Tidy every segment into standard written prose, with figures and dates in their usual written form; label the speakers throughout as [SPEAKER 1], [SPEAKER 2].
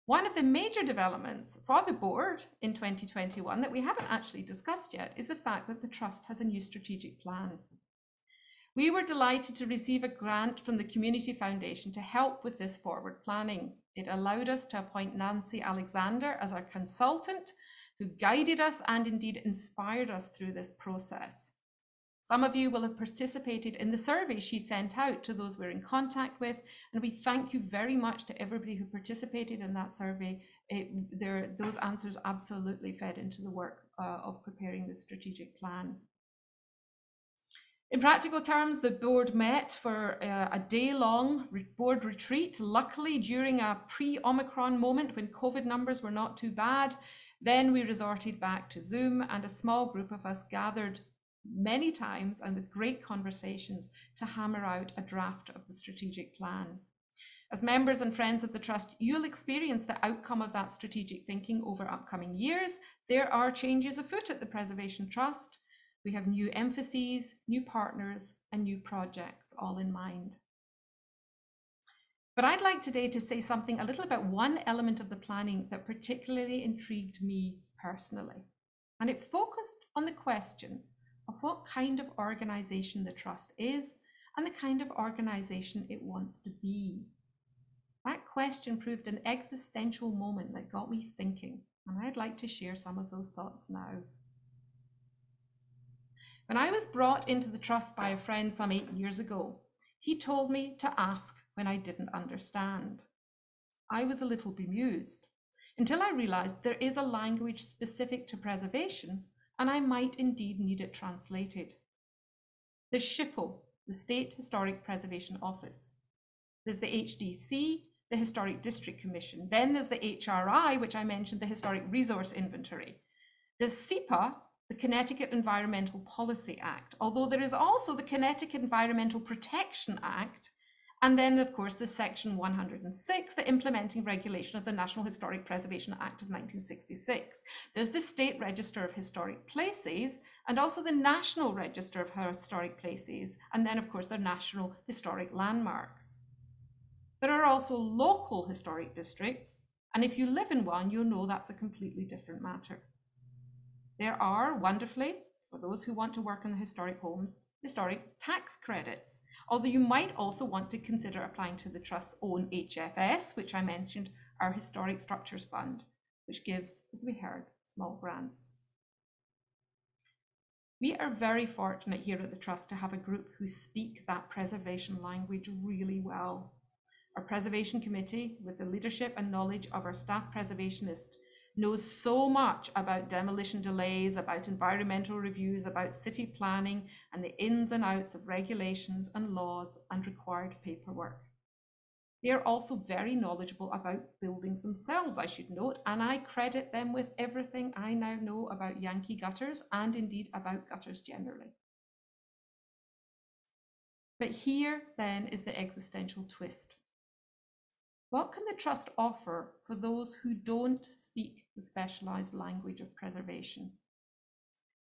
[SPEAKER 1] One of the major developments for the board in 2021 that we haven't actually discussed yet is the fact that the Trust has a new strategic plan. We were delighted to receive a grant from the Community Foundation to help with this forward planning. It allowed us to appoint Nancy Alexander as our consultant, who guided us and indeed inspired us through this process. Some of you will have participated in the survey she sent out to those we're in contact with, and we thank you very much to everybody who participated in that survey. Those answers absolutely fed into the work of preparing the strategic plan. In practical terms, the board met for a day-long board retreat, luckily during a pre-Omicron moment when COVID numbers were not too bad. Then we resorted back to Zoom, and a small group of us gathered many times and with great conversations to hammer out a draft of the strategic plan. As members and friends of the Trust, you'll experience the outcome of that strategic thinking over upcoming years. There are changes afoot at the Preservation Trust. We have new emphases, new partners, and new projects all in mind. But I'd like today to say something a little about one element of the planning that particularly intrigued me personally. And it focused on the question of what kind of organisation the Trust is and the kind of organisation it wants to be. That question proved an existential moment that got me thinking, and I'd like to share some of those thoughts now. When I was brought into the Trust by a friend some 8 years ago, he told me to ask when I didn't understand. I was a little bemused until I realised there is a language specific to preservation, and I might indeed need it translated. There's SHPO, the State Historic Preservation Office. There's the HDC, the Historic District Commission. Then there's the HRI, which I mentioned, the Historic Resource Inventory. There's SEPA, the Connecticut Environmental Policy Act, although there is also the Connecticut Environmental Protection Act, and then of course the Section 106, the implementing regulation of the National Historic Preservation Act of 1966. There's the State Register of Historic Places, and also the National Register of Historic Places, and then of course the National Historic Landmarks. There are also local historic districts, and if you live in one, you'll know that's a completely different matter. There are, wonderfully, for those who want to work in the historic homes, historic tax credits, although you might also want to consider applying to the Trust's own HFS, which I mentioned, our Historic Structures Fund, which gives, as we heard, small grants. We are very fortunate here at the Trust to have a group who speak that preservation language really well. Our Preservation Committee, with the leadership and knowledge of our staff preservationist, knows so much about demolition delays, about environmental reviews, about city planning, and the ins and outs of regulations and laws and required paperwork. They are also very knowledgeable about buildings themselves, I should note, and I credit them with everything I now know about Yankee gutters and indeed about gutters generally. But here then is the existential twist. What can the Trust offer for those who don't speak the specialised language of preservation?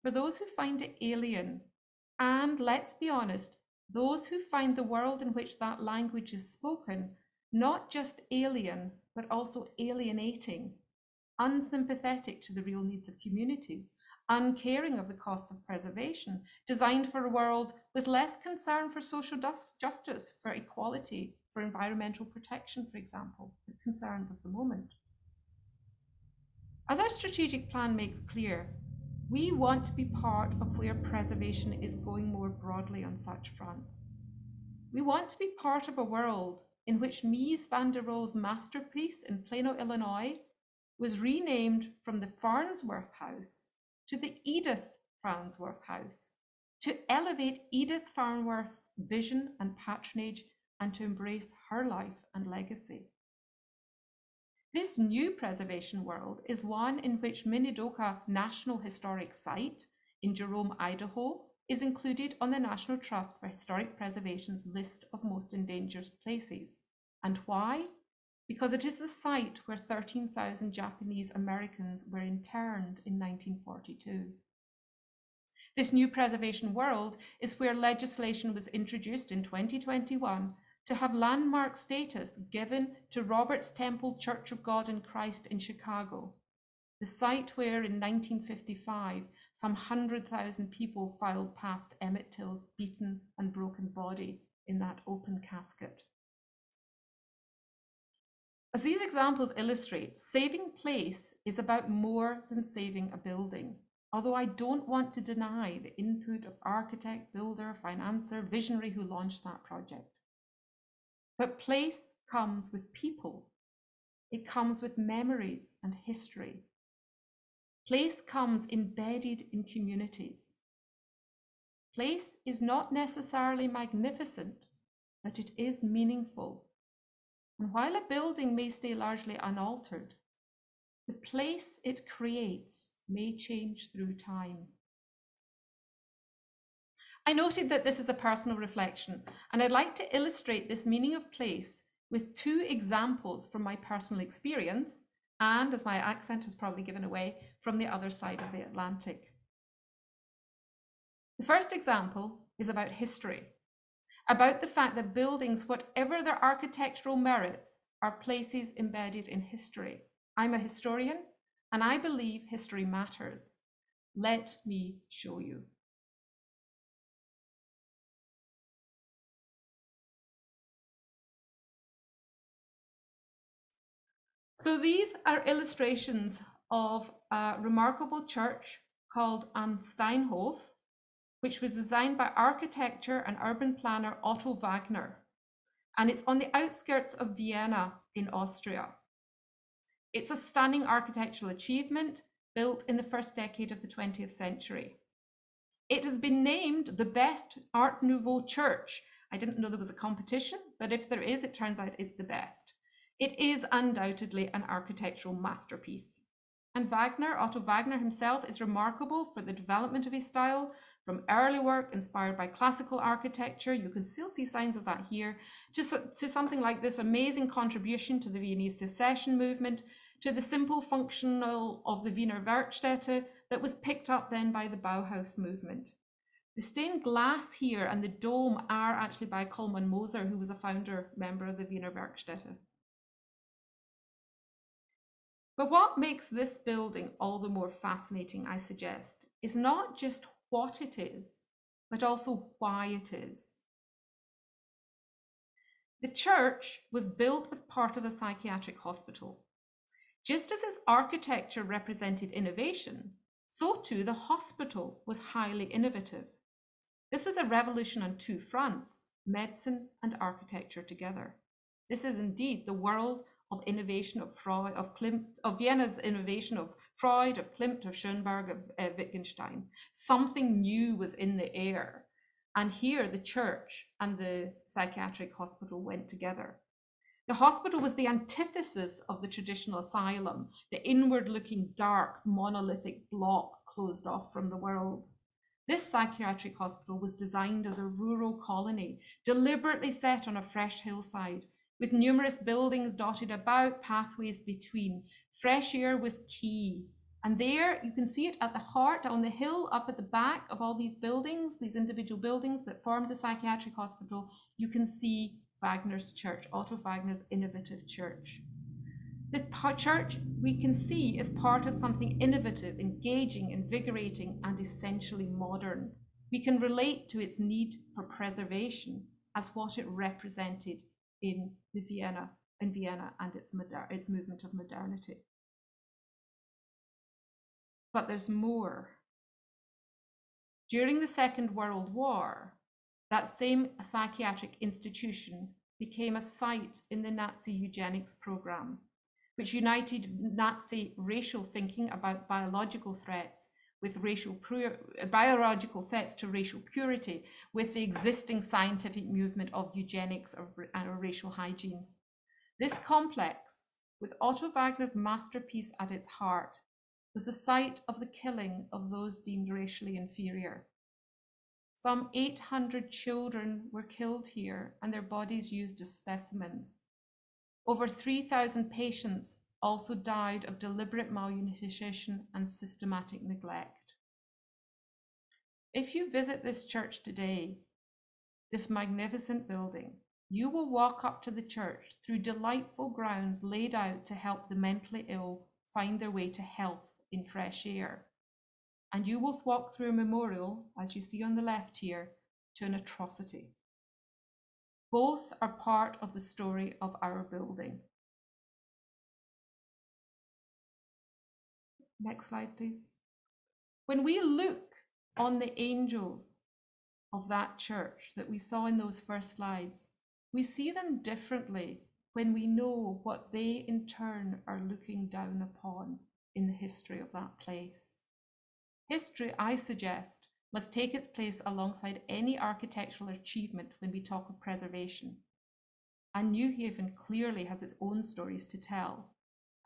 [SPEAKER 1] For those who find it alien, and let's be honest, those who find the world in which that language is spoken not just alien, but also alienating, unsympathetic to the real needs of communities, uncaring of the costs of preservation, designed for a world with less concern for social justice, for equality, for environmental protection, for example, the concerns of the moment. As our strategic plan makes clear, we want to be part of where preservation is going more broadly on such fronts. We want to be part of a world in which Mies van der Rohe's masterpiece in Plano, Illinois, was renamed from the Farnsworth House to the Edith Farnsworth House, to elevate Edith Farnsworth's vision and patronage and to embrace her life and legacy. This new preservation world is one in which Minidoka National Historic Site in Jerome, Idaho, is included on the National Trust for Historic Preservation's list of most endangered places. And why? Because it is the site where 13,000 Japanese Americans were interned in 1942. This new preservation world is where legislation was introduced in 2021 to have landmark status given to Robert's Temple Church of God in Christ in Chicago, the site where in 1955 some 100,000 people filed past Emmett Till's beaten and broken body in that open casket. As these examples illustrate, saving place is about more than saving a building, although I don't want to deny the input of architect, builder, financer, visionary who launched that project. But place comes with people. It comes with memories and history. Place comes embedded in communities. Place is not necessarily magnificent, but it is meaningful. And while a building may stay largely unaltered, the place it creates may change through time. I noted that this is a personal reflection, and I'd like to illustrate this meaning of place with two examples from my personal experience, and, as my accent has probably given away, from the other side of the Atlantic. The first example is about history, about the fact that buildings, whatever their architectural merits, are places embedded in history. I'm a historian, and I believe history matters. Let me show you. So these are illustrations of a remarkable church called Am Steinhof, which was designed by architecture and urban planner Otto Wagner. And it's on the outskirts of Vienna in Austria. It's a stunning architectural achievement built in the first decade of the 20th century. It has been named the best Art Nouveau church. I didn't know there was a competition, but if there is, it turns out it's the best. It is undoubtedly an architectural masterpiece. And Wagner, Otto Wagner himself, is remarkable for the development of his style, from early work inspired by classical architecture, you can still see signs of that here, to something like this amazing contribution to the Viennese secession movement, to the simple functional of the Wiener Werkstätte that was picked up then by the Bauhaus movement. The stained glass here and the dome are actually by Coleman Moser, who was a founder member of the Wiener Werkstätte. But what makes this building all the more fascinating, I suggest, is not just what it is, but also why it is. The church was built as part of a psychiatric hospital. Just as its architecture represented innovation, so too the hospital was highly innovative. This was a revolution on two fronts, medicine and architecture together. This is indeed the world of innovation of Freud, of Vienna's innovation of Freud, of Klimt, of Schoenberg, of Wittgenstein. Something new was in the air. And here the church and the psychiatric hospital went together. The hospital was the antithesis of the traditional asylum, the inward-looking, dark, monolithic block closed off from the world. This psychiatric hospital was designed as a rural colony, deliberately set on a fresh hillside, with numerous buildings dotted about, pathways between. Fresh air was key. And there you can see it at the heart, on the hill up at the back of all these buildings, these individual buildings that formed the psychiatric hospital, you can see Wagner's church, Otto Wagner's innovative church. The church we can see is part of something innovative, engaging, invigorating, and essentially modern. We can relate to its need for preservation as what it represented in Vienna and its movement of modernity. But there's more. During the Second World War, that same psychiatric institution became a site in the Nazi eugenics program, which united Nazi racial thinking about biological threats with biological threats to racial purity, with the existing scientific movement of eugenics and racial hygiene. This complex, with Otto Wagner's masterpiece at its heart, was the site of the killing of those deemed racially inferior. Some 800 children were killed here and their bodies used as specimens. Over 3,000 patients also died of deliberate malnutrition and systematic neglect. If you visit this church today, this magnificent building, You will walk up to the church through delightful grounds laid out to help the mentally ill find their way to health in fresh air. And you will walk through a memorial, as you see on the left here, to an atrocity. Both are part of the story of our building. Next slide, please. When we look on the angels of that church that we saw in those first slides, we see them differently when we know what they in turn are looking down upon in the history of that place. History, I suggest, must take its place alongside any architectural achievement when we talk of preservation. And New Haven clearly has its own stories to tell,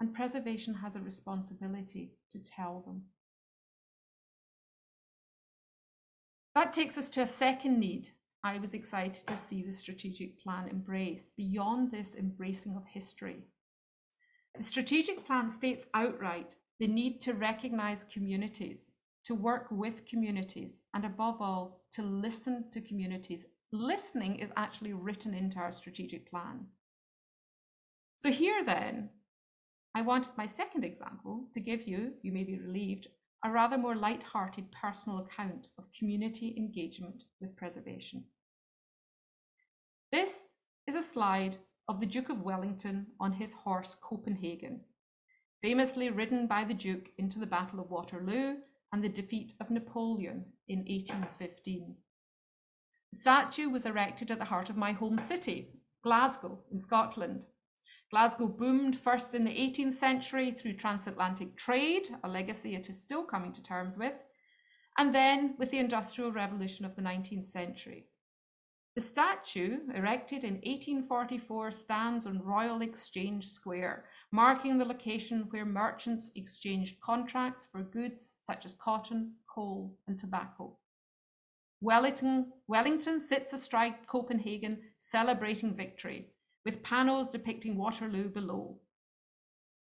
[SPEAKER 1] and preservation has a responsibility to tell them. That takes us to a second need I was excited to see the strategic plan embrace beyond this embracing of history. The strategic plan states outright the need to recognise communities, to work with communities, and above all, to listen to communities. Listening is actually written into our strategic plan. So here then, I want as my second example to give you, you may be relieved, a rather more light-hearted personal account of community engagement with preservation. This is a slide of the Duke of Wellington on his horse Copenhagen, famously ridden by the Duke into the Battle of Waterloo and the defeat of Napoleon in 1815. The statue was erected at the heart of my home city, Glasgow in Scotland. Glasgow boomed first in the 18th century through transatlantic trade, a legacy it is still coming to terms with, and then with the Industrial Revolution of the 19th century. The statue, erected in 1844, stands on Royal Exchange Square, marking the location where merchants exchanged contracts for goods such as cotton, coal, and tobacco. Wellington sits astride Copenhagen, celebrating victory, with panels depicting Waterloo below.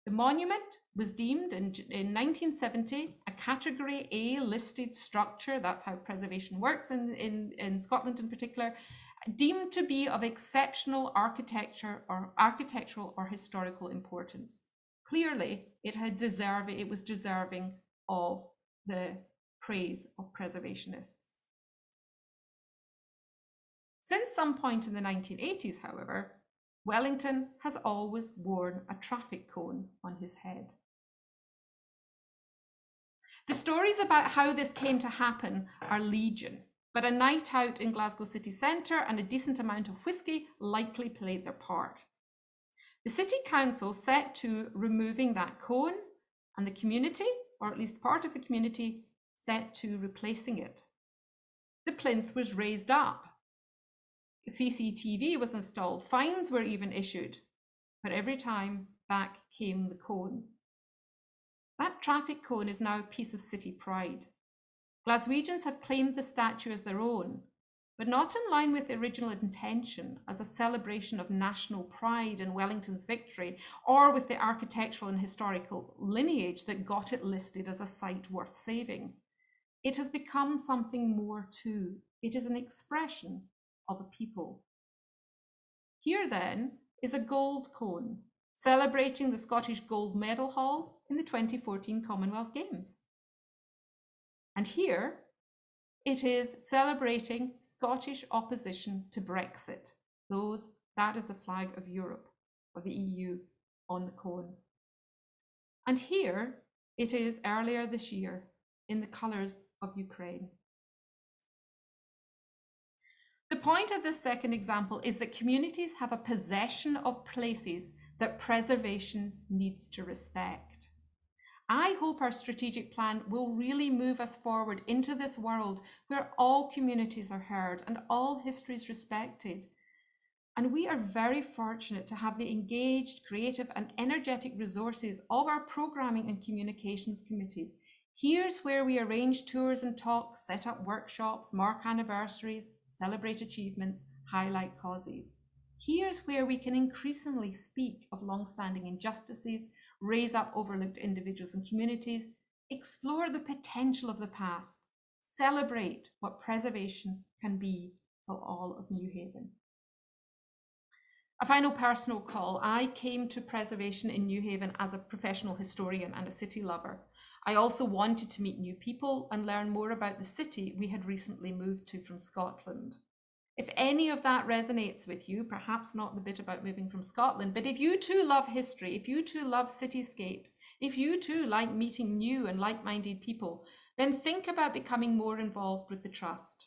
[SPEAKER 1] The monument was deemed in 1970 a Category A listed structure, that's how preservation works in Scotland in particular, deemed to be of exceptional architectural or historical importance. Clearly, it was deserving of the praise of preservationists. Since some point in the 1980s, however, Wellington has always worn a traffic cone on his head. The stories about how this came to happen are legion, but a night out in Glasgow city centre and a decent amount of whisky likely played their part. The city council set to removing that cone, and the community, or at least part of the community, set to replacing it. The plinth was raised up. CCTV was installed, fines were even issued, but every time back came the cone. That traffic cone is now a piece of city pride. Glaswegians have claimed the statue as their own, but not in line with the original intention as a celebration of national pride in Wellington's victory, or with the architectural and historical lineage that got it listed as a site worth saving. It has become something more too. It is an expression of a people. Here then is a gold cone celebrating the Scottish Gold Medal Haul in the 2014 Commonwealth Games. And here it is celebrating Scottish opposition to Brexit. That is the flag of Europe, of the EU, on the cone. And here it is earlier this year in the colours of Ukraine. The point of this second example is that communities have a possession of places that preservation needs to respect. I hope our strategic plan will really move us forward into this world where all communities are heard and all histories respected. And we are very fortunate to have the engaged, creative and energetic resources of our programming and communications committees. Here's where we arrange tours and talks, set up workshops, mark anniversaries, celebrate achievements, highlight causes. Here's where we can increasingly speak of long-standing injustices, raise up overlooked individuals and communities, explore the potential of the past, celebrate what preservation can be for all of New Haven. A final personal call. I came to preservation in Newhaven as a professional historian and a city lover. I also wanted to meet new people and learn more about the city we had recently moved to from Scotland. If any of that resonates with you, perhaps not the bit about moving from Scotland, but if you too love history, if you too love cityscapes, if you too like meeting new and like-minded people, then think about becoming more involved with the Trust.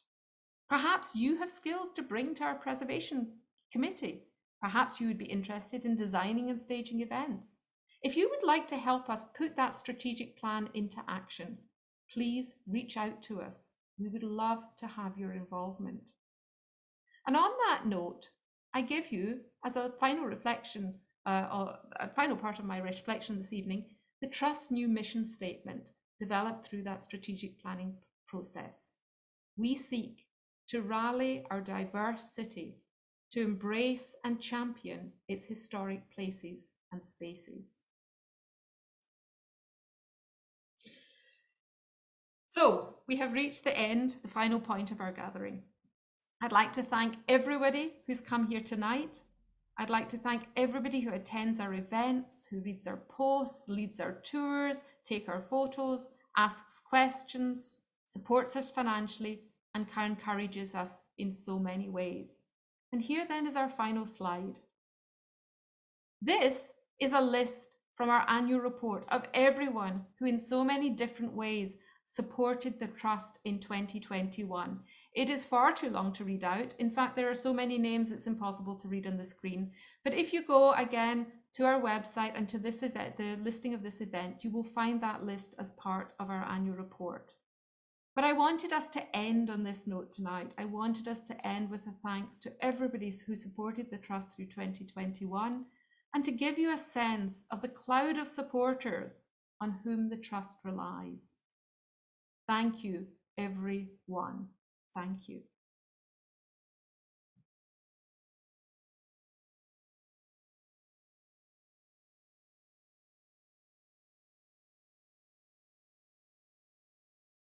[SPEAKER 1] Perhaps you have skills to bring to our preservation committee. Perhaps you would be interested in designing and staging events. If you would like to help us put that strategic plan into action, please reach out to us. We would love to have your involvement. And on that note, I give you, as a final reflection, a final part of my reflection this evening, the Trust's new mission statement developed through that strategic planning process. We seek to rally our diverse city to embrace and champion its historic places and spaces. So we have reached the end, the final point of our gathering. I'd like to thank everybody who's come here tonight. I'd like to thank everybody who attends our events, who reads our posts, leads our tours, takes our photos, asks questions, supports us financially, and encourages us in so many ways. And here then is our final slide. This is a list from our annual report of everyone who in so many different ways supported the Trust in 2021. It is far too long to read out. In fact, there are so many names it's impossible to read on the screen. But if you go again to our website and to this event, the listing of this event, you will find that list as part of our annual report. But I wanted us to end on this note tonight. I wanted us to end with a thanks to everybody who supported the Trust through 2021 and to give you a sense of the cloud of supporters on whom the Trust relies. Thank you, everyone. Thank you.